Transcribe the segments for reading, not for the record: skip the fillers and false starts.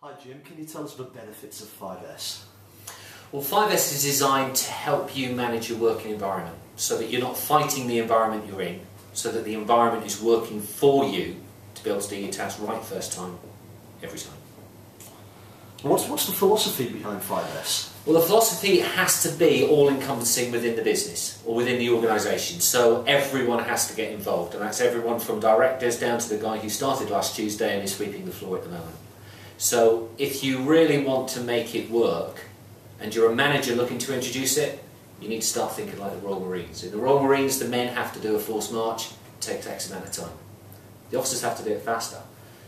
Hi Jim, can you tell us the benefits of 5S? Well, 5S is designed to help you manage your working environment so that you're not fighting the environment you're in, so that the environment is working for you to be able to do your tasks right first time, every time. What's the philosophy behind 5S? Well, the philosophy has to be all-encompassing within the business or within the organisation, so everyone has to get involved, and that's everyone from directors down to the guy who started last Tuesday and is sweeping the floor at the moment. So if you really want to make it work and you're a manager looking to introduce it, you need to start thinking like the Royal Marines. In the Royal Marines, the men have to do a forced march, it takes X amount of time. The officers have to do it faster.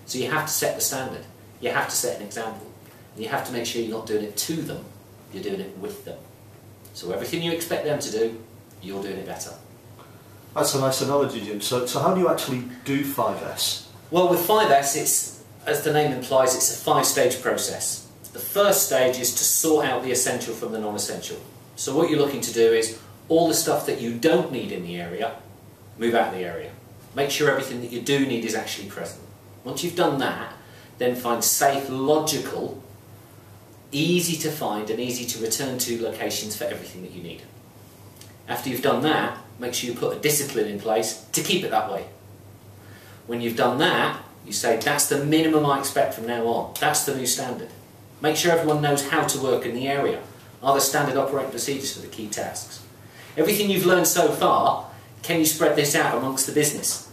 So you have to set the standard, you have to set an example, and you have to make sure you're not doing it to them, you're doing it with them. So everything you expect them to do, you're doing it better. That's a nice analogy, Jim. So how do you actually do 5S? Well, with 5S, it's, as the name implies, it's a 5-stage process. The first stage is to sort out the essential from the non-essential. So what you're looking to do is all the stuff that you don't need in the area, move out of the area. Make sure everything that you do need is actually present. Once you've done that, then find safe, logical, easy to find and easy to return to locations for everything that you need. After you've done that, make sure you put a discipline in place to keep it that way. When you've done that, you say, that's the minimum I expect from now on. That's the new standard. Make sure everyone knows how to work in the area. Are there standard operating procedures for the key tasks? Everything you've learned so far, can you spread this out amongst the business?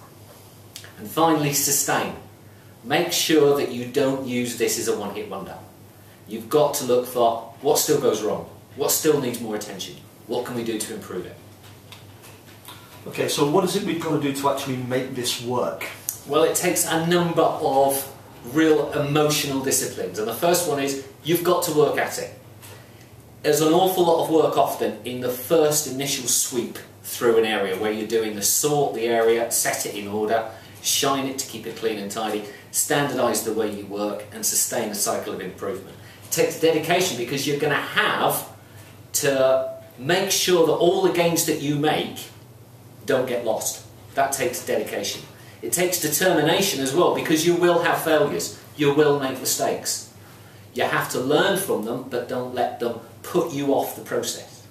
And finally, sustain. Make sure that you don't use this as a one-hit wonder. You've got to look for what still goes wrong, what still needs more attention, what can we do to improve it. Okay, so what is it we've got to do to actually make this work? Well, it takes a number of real emotional disciplines, and the first one is you've got to work at it. There's an awful lot of work often in the first initial sweep through an area where you're doing the sort the area, set it in order, shine it to keep it clean and tidy, standardise the way you work and sustain a cycle of improvement. It takes dedication because you're going to have to make sure that all the gains that you make don't get lost. That takes dedication. It takes determination as well because you will have failures, you will make mistakes. You have to learn from them, but don't let them put you off the process.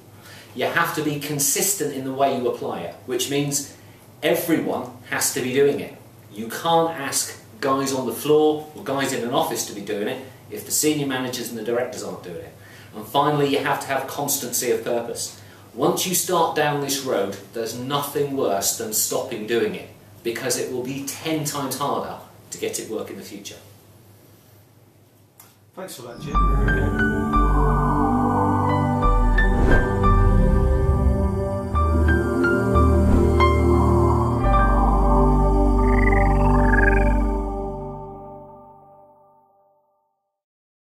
You have to be consistent in the way you apply it, which means everyone has to be doing it. You can't ask guys on the floor or guys in an office to be doing it if the senior managers and the directors aren't doing it. And finally, you have to have constancy of purpose. Once you start down this road, there's nothing worse than stopping doing it, because it will be 10 times harder to get it work in the future. Thanks for that, Jim.